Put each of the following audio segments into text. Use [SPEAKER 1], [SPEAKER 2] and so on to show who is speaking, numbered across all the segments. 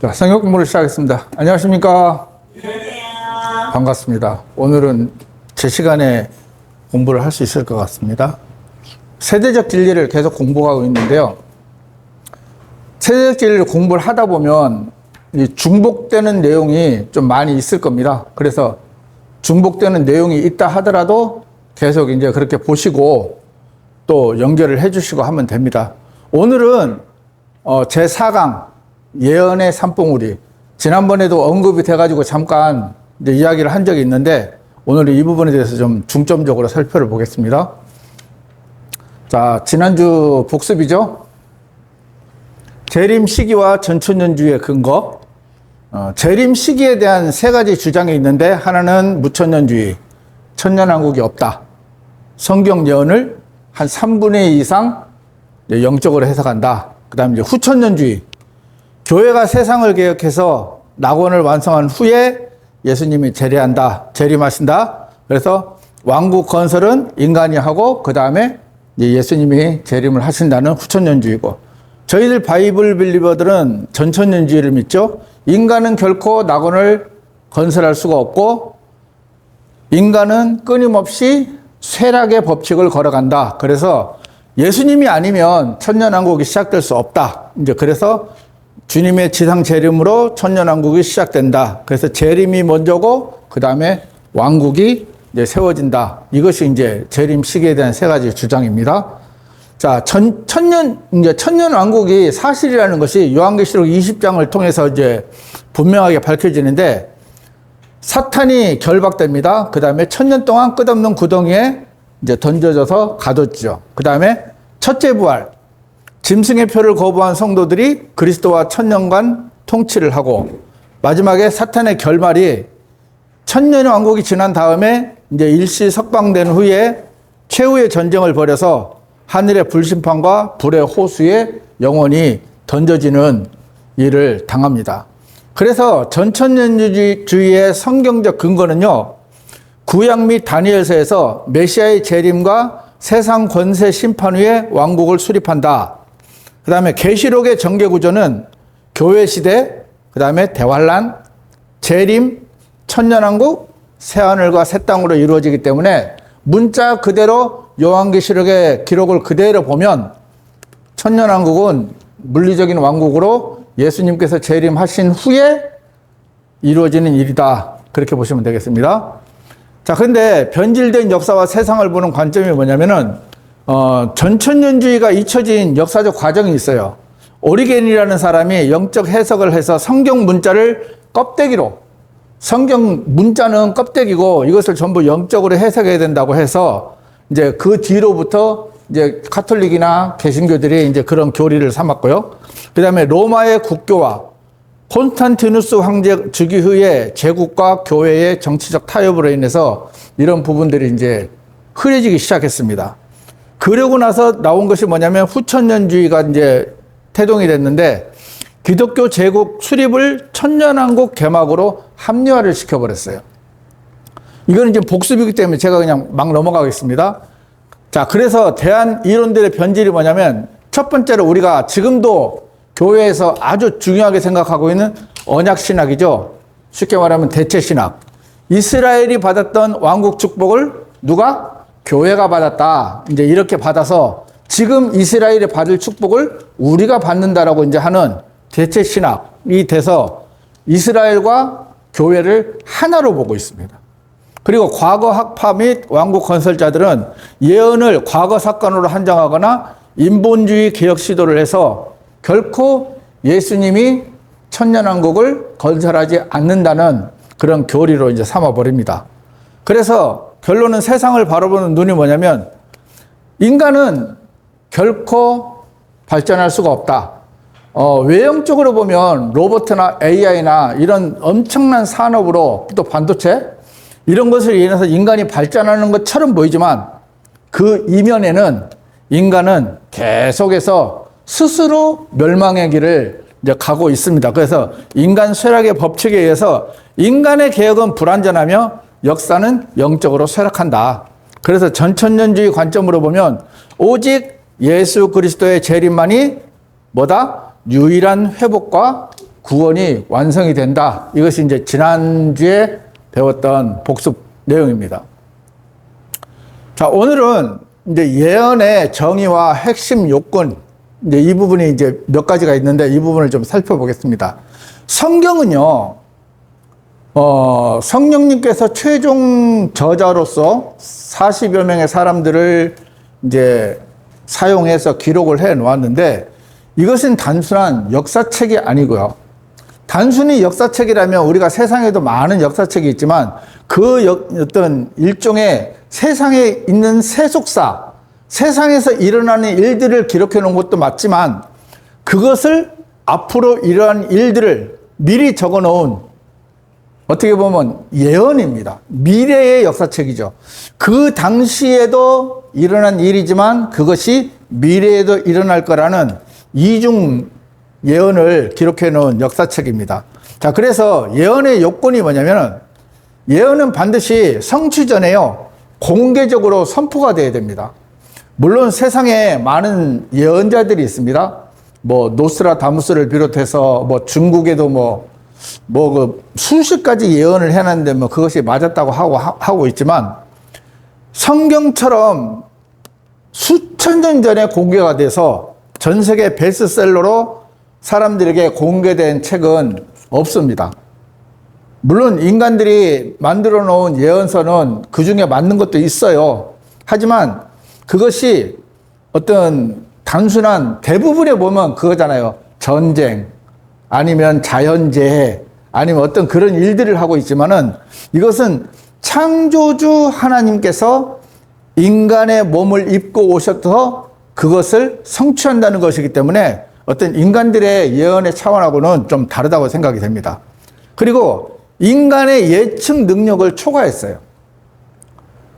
[SPEAKER 1] 자, 성경 공부를 시작하겠습니다. 안녕하십니까?
[SPEAKER 2] 안녕하세요.
[SPEAKER 1] 반갑습니다. 오늘은 제 시간에 공부를 할 수 있을 것 같습니다. 세대적 진리를 계속 공부하고 있는데요. 세대적 진리를 공부를 하다 보면 이 중복되는 내용이 좀 많이 있을 겁니다. 그래서 중복되는 내용이 있다 하더라도 계속 이제 그렇게 보시고 또 연결을 해 주시고 하면 됩니다. 오늘은 제 4강 예언의 산봉우리, 지난번에도 언급이 돼가지고 잠깐 이제 이야기를 한 적이 있는데 오늘은 이 부분에 대해서 좀 중점적으로 살펴를 보겠습니다. 자, 지난주 복습이죠. 재림 시기와 전천년주의 근거. 재림 시기에 대한 세 가지 주장이 있는데, 하나는 무천년주의, 천년왕국이 없다. 성경 예언을 한 3분의 2 이상 영적으로 해석한다. 그 다음에 이제 후천년주의, 교회가 세상을 개혁해서 낙원을 완성한 후에 예수님이 재림하신다. 그래서 왕국 건설은 인간이 하고 그 다음에 예수님이 재림을 하신다는 후천년주의고, 저희들 바이블 빌리버들은 전천년주의를 믿죠. 인간은 결코 낙원을 건설할 수가 없고 인간은 끊임없이 쇠락의 법칙을 걸어간다. 그래서 예수님이 아니면 천년왕국이 시작될 수 없다. 이제 그래서 주님의 지상 재림으로 천년왕국이 시작된다. 그래서 재림이 먼저고 그 다음에 왕국이 이제 세워진다. 이것이 이제 재림 시기에 대한 세 가지 주장입니다. 자, 천년왕국이 사실이라는 것이 요한계시록 20장을 통해서 이제 분명하게 밝혀지는데, 사탄이 결박됩니다. 그 다음에 1000년 동안 끝없는 구덩이에 이제 던져져서 가뒀죠. 그 다음에 첫째 부활, 짐승의 표를 거부한 성도들이 그리스도와 1000년간 통치를 하고, 마지막에 사탄의 결말이 1000년의 왕국이 지난 다음에 이제 일시 석방된 후에 최후의 전쟁을 벌여서 하늘의 불심판과 불의 호수에 영원히 던져지는 일을 당합니다. 그래서 전천년주의의 성경적 근거는요, 구약 및 다니엘서에서 메시아의 재림과 세상 권세 심판 후에 왕국을 수립한다. 그 다음에 계시록의 전개 구조는 교회 시대, 그 다음에 대환란, 재림, 천년왕국, 새하늘과 새 땅으로 이루어지기 때문에 문자 그대로 요한계시록의 기록을 그대로 보면 천년왕국은 물리적인 왕국으로 예수님께서 재림하신 후에 이루어지는 일이다. 그렇게 보시면 되겠습니다. 자, 근데 변질된 역사와 세상을 보는 관점이 뭐냐면은 전천년주의가 잊혀진 역사적 과정이 있어요. 오리겐이라는 사람이 영적 해석을 해서 성경 문자를 껍데기로, 성경 문자는 껍데기고 이것을 전부 영적으로 해석해야 된다고 해서 이제 그 뒤로부터 이제 카톨릭이나 개신교들이 이제 그런 교리를 삼았고요. 그 다음에 로마의 국교와 콘스탄티누스 황제 즉위 후에 제국과 교회의 정치적 타협으로 인해서 이런 부분들이 이제 흐려지기 시작했습니다. 그러고 나서 나온 것이 뭐냐면 후천년주의가 이제 태동이 됐는데, 기독교 제국 수립을 천년왕국 개막으로 합리화를 시켜버렸어요. 이거는 이제 복습이기 때문에 제가 그냥 막 넘어가겠습니다. 자, 그래서 대한 이론들의 변질이 뭐냐면, 첫 번째로 우리가 지금도 교회에서 아주 중요하게 생각하고 있는 언약신학이죠. 쉽게 말하면 대체신학. 이스라엘이 받았던 왕국 축복을 누가? 교회가 받았다. 이제 이렇게 받아서 지금 이스라엘이 받을 축복을 우리가 받는다라고 이제 하는 대체신학이 돼서 이스라엘과 교회를 하나로 보고 있습니다. 그리고 과거 학파 및 왕국 건설자들은 예언을 과거 사건으로 한정하거나 인본주의 개혁 시도를 해서 결코 예수님이 천년왕국을 건설하지 않는다는 그런 교리로 이제 삼아버립니다. 그래서 결론은 세상을 바라보는 눈이 뭐냐면, 인간은 결코 발전할 수가 없다. 외형적으로 보면 로봇이나 AI나 이런 엄청난 산업으로, 또 반도체, 이런 것을 인해서 인간이 발전하는 것처럼 보이지만 그 이면에는 인간은 계속해서 스스로 멸망의 길을 이제 가고 있습니다. 그래서 인간 쇠락의 법칙에 의해서 인간의 개혁은 불완전하며 역사는 영적으로 쇠락한다. 그래서 전천년주의 관점으로 보면 오직 예수 그리스도의 재림만이 뭐다? 유일한 회복과 구원이 완성이 된다. 이것이 이제 지난주에 배웠던 복습 내용입니다. 자, 오늘은 이제 예언의 정의와 핵심 요건, 이제 이 부분이 이제 몇 가지가 있는데 이 부분을 좀 살펴보겠습니다. 성경은요, 성령님께서 최종 저자로서 40여 명의 사람들을 이제 사용해서 기록을 해 놓았는데 이것은 단순한 역사책이 아니고요. 단순히 역사책이라면 우리가 세상에도 많은 역사책이 있지만 그 어떤 일종의 세상에 있는 세속사, 세상에서 일어나는 일들을 기록해 놓은 것도 맞지만 그것을 앞으로 이러한 일들을 미리 적어 놓은 어떻게 보면 예언입니다. 미래의 역사책이죠. 그 당시에도 일어난 일이지만 그것이 미래에도 일어날 거라는 이중 예언을 기록해 놓은 역사책입니다. 자, 그래서 예언의 요건이 뭐냐면 예언은 반드시 성취 전에요, 공개적으로 선포가 돼야 됩니다. 물론 세상에 많은 예언자들이 있습니다. 뭐 노스트라다무스를 비롯해서 뭐 중국에도 그 수십 가지 예언을 해놨는데 뭐 그것이 맞았다고 하고 있지만 성경처럼 수천 년 전에 공개가 돼서 전 세계 베스트셀러로 사람들에게 공개된 책은 없습니다. 물론 인간들이 만들어 놓은 예언서는 그 중에 맞는 것도 있어요. 하지만 그것이 어떤 단순한 대부분에 보면 그거잖아요. 전쟁, 아니면 자연재해, 아니면 어떤 그런 일들을 하고 있지만은 이것은 창조주 하나님께서 인간의 몸을 입고 오셔서 그것을 성취한다는 것이기 때문에 어떤 인간들의 예언의 차원하고는 좀 다르다고 생각이 됩니다. 그리고 인간의 예측 능력을 초과했어요.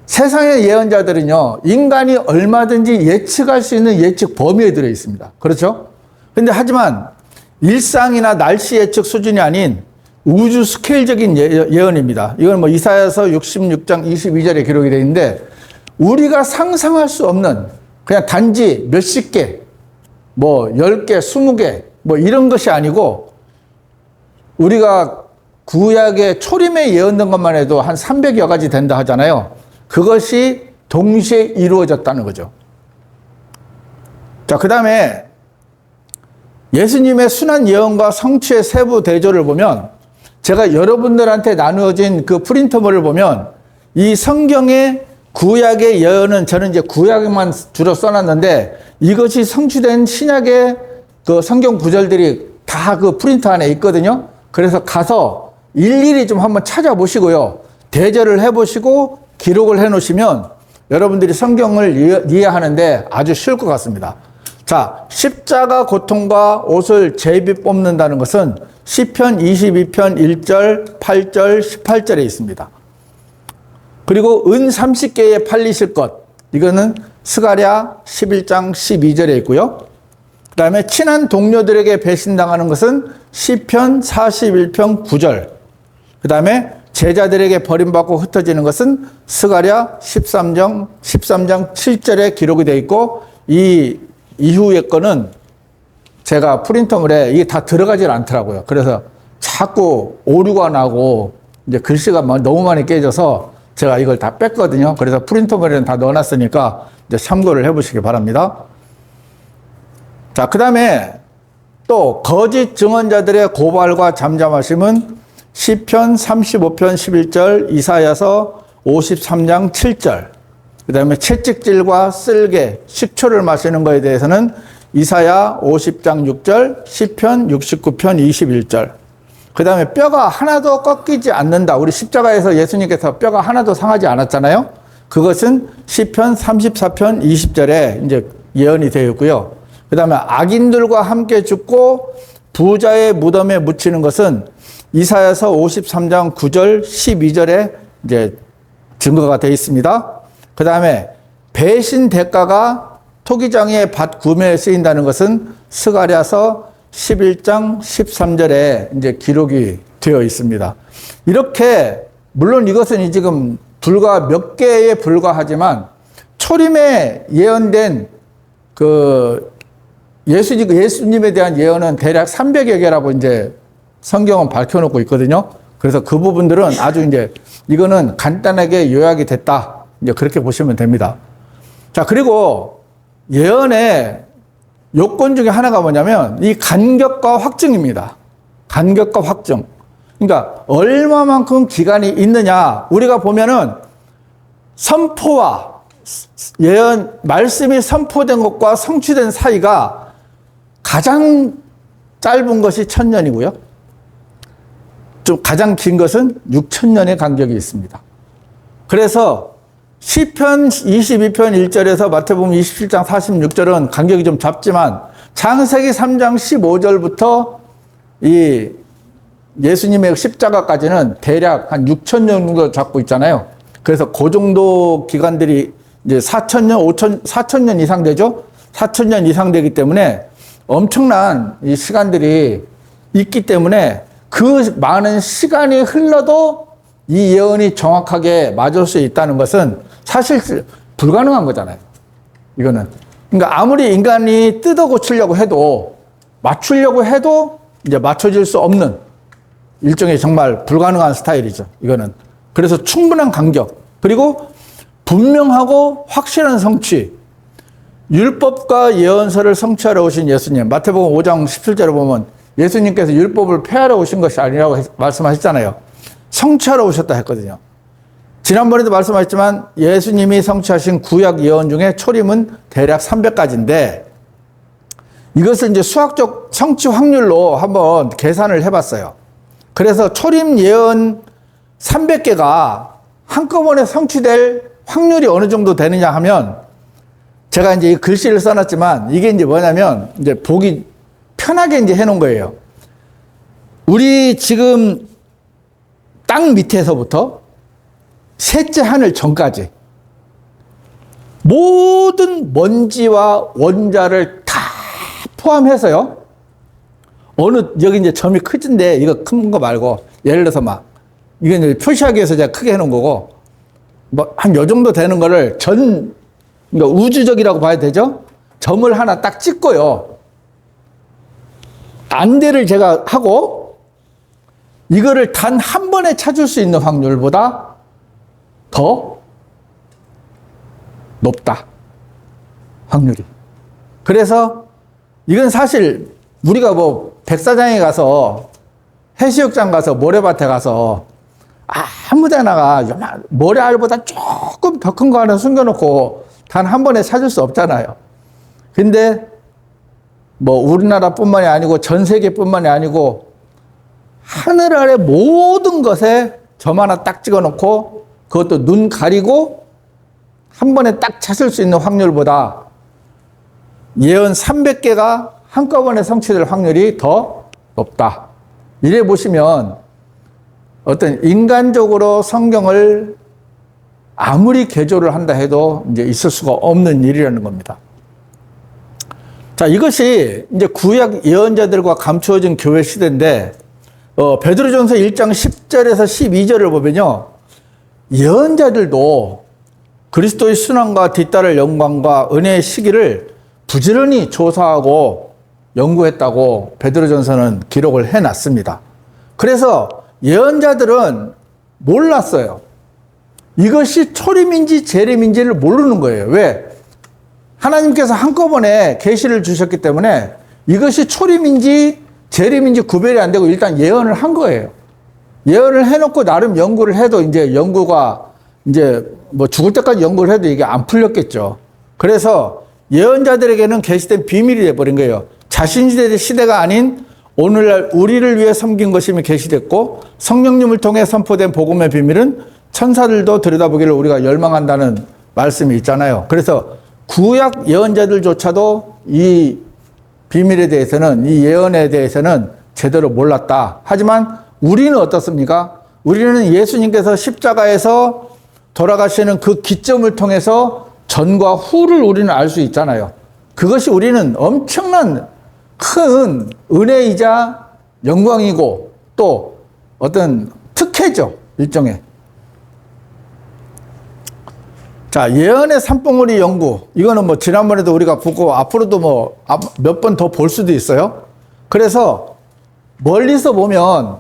[SPEAKER 1] 세상의 예언자들은요, 인간이 얼마든지 예측할 수 있는 예측 범위에 들어 있습니다. 그렇죠? 근데 하지만 일상이나 날씨 예측 수준이 아닌 우주 스케일적인 예언입니다. 이건 뭐 이사야서 66장 22절에 기록이 되어 있는데 우리가 상상할 수 없는 그냥 단지 몇십 개, 뭐 10개, 20개 뭐 이런 것이 아니고 우리가 구약의 초림에 예언된 것만 해도 한 300여 가지 된다 하잖아요. 그것이 동시에 이루어졌다는 거죠. 자, 그 다음에 예수님의 순한 예언과 성취의 세부 대조를 보면 제가 여러분들한테 나누어진 그 프린터물을 보면 이 성경의 구약의 예언은 저는 이제 구약에만 주로 써놨는데 이것이 성취된 신약의 그 성경 구절들이 다 그 프린터 안에 있거든요. 그래서 가서 일일이 좀 한번 찾아보시고요. 대절을 해보시고 기록을 해 놓으시면 여러분들이 성경을 이해하는데 아주 쉬울 것 같습니다. 자, 십자가 고통과 옷을 제비 뽑는다는 것은 시편 22편 1절, 8절, 18절에 있습니다. 그리고 은 30개에 팔리실 것, 이거는 스가랴 11장 12절에 있고요. 그 다음에 친한 동료들에게 배신당하는 것은 시편 41편 9절, 그 다음에 제자들에게 버림받고 흩어지는 것은 스가랴 13장 7절에 기록이 되어 있고 이 이후의 거는 제가 프린터물에 이게 다 들어가질 않더라고요. 그래서 자꾸 오류가 나고 이제 글씨가 너무 많이 깨져서 제가 이걸 다 뺐거든요. 그래서 프린터물에는 다 넣어놨으니까 이제 참고를 해보시기 바랍니다. 자, 그 다음에 또 거짓 증언자들의 고발과 잠잠하심은 시편 35편 11절, 이사야서 53장 7절, 그 다음에 채찍질과 쓸개, 식초를 마시는 것에 대해서는 이사야 50장 6절, 시편 69편 21절, 그 다음에 뼈가 하나도 꺾이지 않는다. 우리 십자가에서 예수님께서 뼈가 하나도 상하지 않았잖아요. 그것은 시편 34편 20절에 이제 예언이 되어 있고요. 그 다음에 악인들과 함께 죽고 부자의 무덤에 묻히는 것은 이사야서 53장 9절 12절에 이제 증거가 되어 있습니다. 그 다음에 배신 대가가 토기장의 밭 구매에 쓰인다는 것은 스가랴서 11장 13절에 이제 기록이 되어 있습니다. 이렇게 물론 이것은 지금 불과 몇 개에 불과하지만 초림에 예언된 그 예수님에 대한 예언은 대략 300여 개라고 이제 성경은 밝혀놓고 있거든요. 그래서 그 부분들은 아주 이제 이거는 간단하게 요약이 됐다. 이제 그렇게 보시면 됩니다. 자, 그리고 예언의 요건 중에 하나가 뭐냐면 이 간격과 확증입니다. 간격과 확증. 그러니까 얼마만큼 기간이 있느냐. 우리가 보면은 선포와 예언, 말씀이 선포된 것과 성취된 사이가 가장 짧은 것이 1000년이고요. 좀 가장 긴 것은 6000년의 간격이 있습니다. 그래서 시편 22편 1절에서 마태복음 27장 46절은 간격이 좀 잡지만 창세기 3장 15절부터 이 예수님의 십자가까지는 대략 한 6000년 정도 잡고 있잖아요. 그래서 그 정도 기간들이 이제 4000년 이상 되죠? 4000년 이상 되기 때문에 엄청난 이 시간들이 있기 때문에 그 많은 시간이 흘러도 이 예언이 정확하게 맞을 수 있다는 것은 사실 불가능한 거잖아요. 이거는. 그러니까 아무리 인간이 뜯어 고치려고 해도 맞추려고 해도 이제 맞춰질 수 없는 일종의 정말 불가능한 스타일이죠. 이거는. 그래서 충분한 간격, 그리고 분명하고 확실한 성취. 율법과 예언서를 성취하러 오신 예수님, 마태복음 5장 17절에 보면 예수님께서 율법을 폐하러 오신 것이 아니라고 말씀하셨잖아요. 성취하러 오셨다 했거든요. 지난번에도 말씀하셨지만 예수님이 성취하신 구약 예언 중에 초림은 대략 300가지인데 이것을 이제 수학적 성취 확률로 한번 계산을 해봤어요. 그래서 초림 예언 300개가 한꺼번에 성취될 확률이 어느 정도 되느냐 하면 제가 이제 이 글씨를 써놨지만 이게 이제 뭐냐면 이제 보기 편하게 이제 해놓은 거예요. 우리 지금 땅 밑에서부터 셋째 하늘 전까지 모든 먼지와 원자를 다 포함해서요. 여기 이제 점이 크진데 이거 큰 거 말고 예를 들어서 막 이게 이제 표시하기 위해서 제가 크게 해놓은 거고 뭐 한 요 정도 되는 거를 그러니까 우주적이라고 봐야 되죠? 점을 하나 딱 찍고요. 안대를 제가 하고 이거를 단 한 번에 찾을 수 있는 확률보다 더 높다. 확률이. 그래서 이건 사실 우리가 뭐 백사장에 가서 해수욕장 가서 모래밭에 가서 아무 데나가 모래알보다 조금 더 큰 거 하나 숨겨놓고 단 한 번에 찾을 수 없잖아요. 근데 뭐 우리나라뿐만이 아니고 전 세계뿐만이 아니고 하늘 아래 모든 것에 점 하나 딱 찍어놓고 그것도 눈 가리고 한 번에 딱 찾을 수 있는 확률보다 예언 300개가 한꺼번에 성취될 확률이 더 높다. 이래 보시면 어떤 인간적으로 성경을 아무리 개조를 한다 해도 이제 있을 수가 없는 일이라는 겁니다. 자, 이것이 이제 구약 예언자들과 감추어진 교회 시대인데, 베드로전서 1장 10절에서 12절을 보면요. 예언자들도 그리스도의 순환과 뒤따를 영광과 은혜의 시기를 부지런히 조사하고 연구했다고 베드로전서는 기록을 해놨습니다. 그래서 예언자들은 몰랐어요. 이것이 초림인지 재림인지를 모르는 거예요. 왜? 하나님께서 한꺼번에 계시를 주셨기 때문에 이것이 초림인지 재림인지 구별이 안 되고 일단 예언을 한 거예요. 예언을 해놓고 나름 연구를 해도 이제 연구가 이제 뭐 죽을 때까지 연구를 해도 이게 안 풀렸겠죠. 그래서 예언자들에게는 계시된 비밀이 돼버린 거예요. 자신들의 시대가 아닌 오늘날 우리를 위해 섬긴 것임이 계시됐고 성령님을 통해 선포된 복음의 비밀은 천사들도 들여다보기를 우리가 열망한다는 말씀이 있잖아요. 그래서 구약 예언자들조차도 이 비밀에 대해서는, 이 예언에 대해서는 제대로 몰랐다. 하지만 우리는 어떻습니까? 우리는 예수님께서 십자가에서 돌아가시는 그 기점을 통해서 전과 후를 우리는 알 수 있잖아요. 그것이 우리는 엄청난 큰 은혜이자 영광이고 또 어떤 특혜죠. 일종의. 자, 예언의 산봉우리 연구. 이거는 뭐 지난번에도 우리가 보고 앞으로도 뭐 몇 번 더 볼 수도 있어요. 그래서 멀리서 보면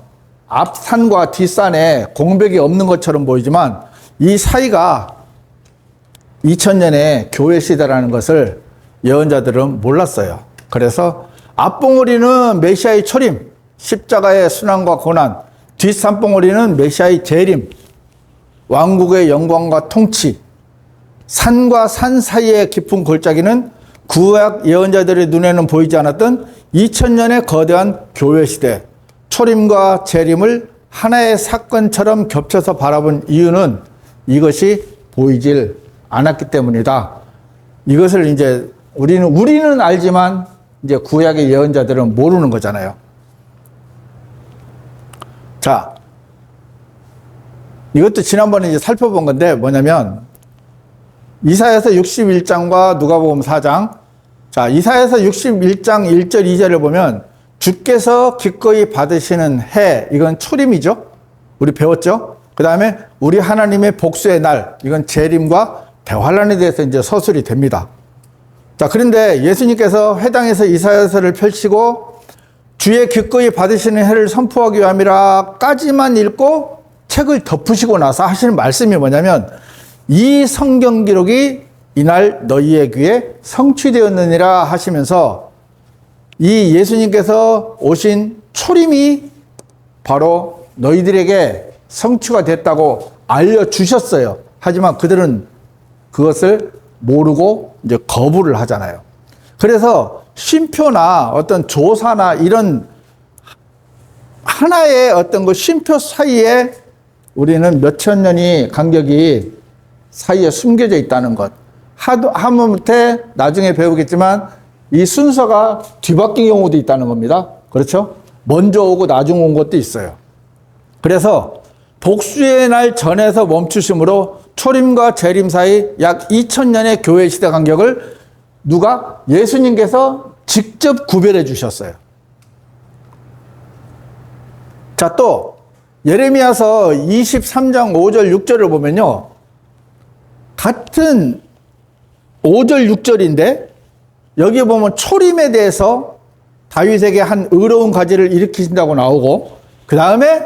[SPEAKER 1] 앞산과 뒷산에 공백이 없는 것처럼 보이지만 이 사이가 2000년의 교회 시대라는 것을 예언자들은 몰랐어요. 그래서 앞봉우리는 메시아의 초림, 십자가의 순환과 고난, 뒷산봉우리는 메시아의 재림, 왕국의 영광과 통치, 산과 산 사이의 깊은 골짜기는 구약 예언자들의 눈에는 보이지 않았던 2000년의 거대한 교회 시대, 초림과 재림을 하나의 사건처럼 겹쳐서 바라본 이유는 이것이 보이질 않았기 때문이다. 이것을 이제 우리는 알지만 이제 구약의 예언자들은 모르는 거잖아요. 자, 이것도 지난번에 이제 살펴본 건데 뭐냐면 이사야서 61장과 누가복음 4장. 자, 이사야서 61장 1절 2절을 보면 주께서 기꺼이 받으시는 해, 이건 초림이죠. 우리 배웠죠. 그 다음에 우리 하나님의 복수의 날, 이건 재림과 대환란에 대해서 이제 서술이 됩니다. 자, 그런데 예수님께서 회당에서 이사야서를 펼치고 주의 기꺼이 받으시는 해를 선포하기 위함이라까지만 읽고 책을 덮으시고 나서 하시는 말씀이 뭐냐면 이 성경 기록이 이날 너희의 귀에 성취되었느니라 하시면서 이 예수님께서 오신 초림이 바로 너희들에게 성취가 됐다고 알려주셨어요. 하지만 그들은 그것을 모르고 이제 거부를 하잖아요. 그래서 쉼표나 어떤 조사나 이런 하나의 어떤 그 쉼표 사이에 우리는 몇천 년이 간격이 사이에 숨겨져 있다는 것. 하다못해 나중에 배우겠지만 이 순서가 뒤바뀐 경우도 있다는 겁니다. 그렇죠? 먼저 오고 나중 온 것도 있어요. 그래서 복수의 날 전에서 멈추심으로 초림과 재림 사이 약 2000년의 교회 시대 간격을 누가? 예수님께서 직접 구별해 주셨어요. 자, 또 예레미야서 23장 5절 6절을 보면요. 같은 5절 6절인데 여기 보면 초림에 대해서 다윗에게 한 의로운 가지를 일으키신다고 나오고 그 다음에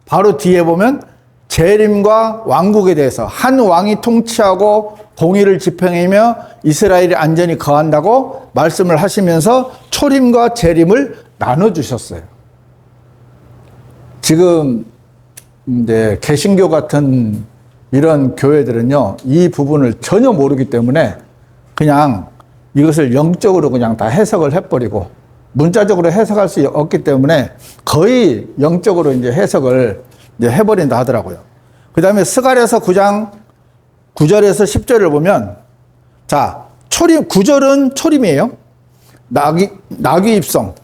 [SPEAKER 1] 바로 뒤에 보면 재림과 왕국에 대해서 한 왕이 통치하고 공의를 집행하며 이스라엘이 안전히 거한다고 말씀을 하시면서 초림과 재림을 나눠주셨어요. 지금 이제 개신교 같은 이런 교회들은요, 이 부분을 전혀 모르기 때문에 그냥 이것을 영적으로 그냥 다 해석을 해버리고 문자적으로 해석할 수 없기 때문에 거의 영적으로 이제 해석을 이제 해버린다 하더라고요. 그 다음에 스가랴서 9장 9절에서 10절을 보면, 자, 초림, 9절은 초림이에요. 나귀 입성,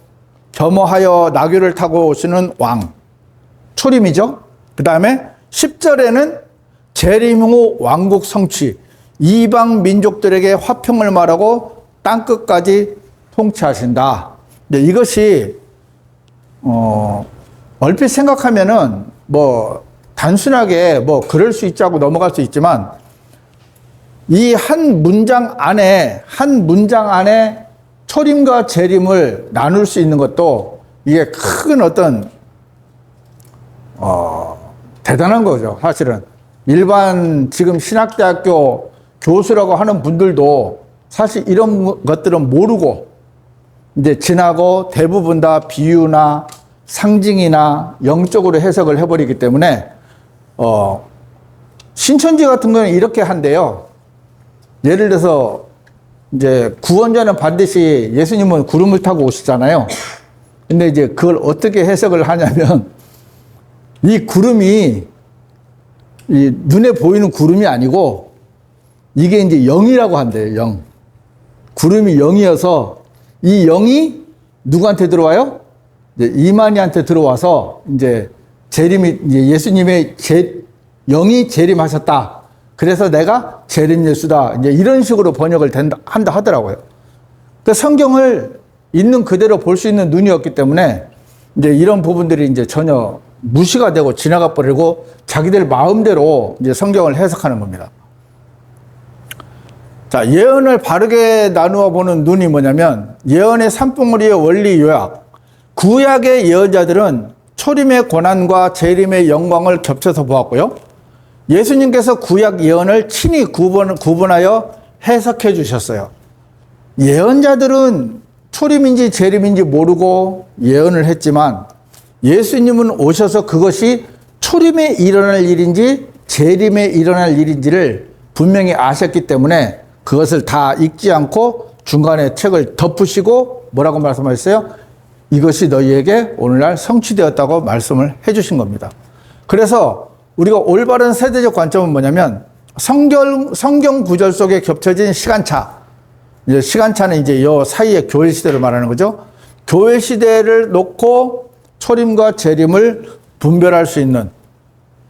[SPEAKER 1] 겸허하여 나귀를 타고 오시는 왕. 초림이죠. 그 다음에 10절에는 재림 후 왕국 성취, 이방 민족들에게 화평을 말하고 땅끝까지 통치하신다. 근데 이것이 얼핏 생각하면은 뭐 단순하게 뭐 그럴 수 있자고 넘어갈 수 있지만 이 한 문장 안에 초림과 재림을 나눌 수 있는 것도 이게 큰 어떤 대단한 거죠. 사실은 일반 지금 신학대학교 교수라고 하는 분들도 사실 이런 것들은 모르고 이제 지나고 대부분 다 비유나 상징이나 영적으로 해석을 해버리기 때문에 신천지 같은 경우는 이렇게 한대요. 예를 들어서 이제 구원자는 반드시 예수님은 구름을 타고 오시잖아요. 근데 이제 그걸 어떻게 해석을 하냐면 이 구름이 이 눈에 보이는 구름이 아니고 이게 이제 영이라고 한대요. 영. 구름이 영이어서 이 영이 누구한테 들어와요? 이제 이만희한테 들어와서 이제 재림이 이제 예수님의 영이 재림하셨다. 그래서 내가 재림 예수다. 이제 이런 식으로 번역을 한다 하더라고요. 그 성경을 있는 그대로 볼 수 있는 눈이었기 때문에 이제 이런 부분들이 이제 전혀 무시가 되고 지나가 버리고 자기들 마음대로 이제 성경을 해석하는 겁니다. 자, 예언을 바르게 나누어 보는 눈이 뭐냐면 예언의 산봉우리의 원리 요약, 구약의 예언자들은 초림의 고난과 재림의 영광을 겹쳐서 보았고요. 예수님께서 구약 예언을 친히 구분하여 해석해 주셨어요. 예언자들은 초림인지 재림인지 모르고 예언을 했지만 예수님은 오셔서 그것이 초림에 일어날 일인지 재림에 일어날 일인지를 분명히 아셨기 때문에 그것을 다 읽지 않고 중간에 책을 덮으시고 뭐라고 말씀하셨어요? 이것이 너희에게 오늘날 성취되었다고 말씀을 해주신 겁니다. 그래서 우리가 올바른 세대적 관점은 뭐냐면 성경 구절 속에 겹쳐진 시간차. 이제 시간차는 이제 요 사이에 교회 시대를 말하는 거죠. 교회 시대를 놓고 초림과 재림을 분별할 수 있는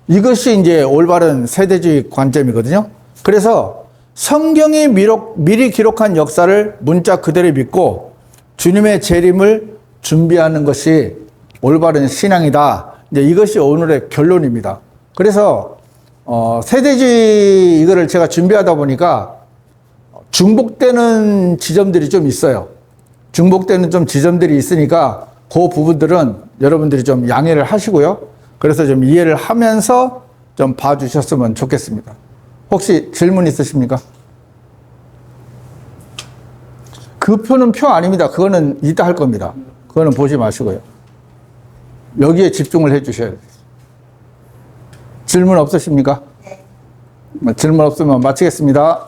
[SPEAKER 1] 이것이 이제 올바른 세대주의 관점이거든요. 그래서 성경이 미리 기록한 역사를 문자 그대로 믿고 주님의 재림을 준비하는 것이 올바른 신앙이다. 이제 이것이 오늘의 결론입니다. 그래서 세대주의 이거를 제가 준비하다 보니까 중복되는 지점들이 좀 있어요. 중복되는 좀 지점들이 있으니까 그 부분들은 여러분들이 좀 양해를 하시고요. 그래서 좀 이해를 하면서 좀 봐주셨으면 좋겠습니다. 혹시 질문 있으십니까? 그 표는 표 아닙니다. 그거는 이따 할 겁니다. 그거는 보지 마시고요. 여기에 집중을 해 주셔야 돼요. 질문 없으십니까? 질문 없으면 마치겠습니다.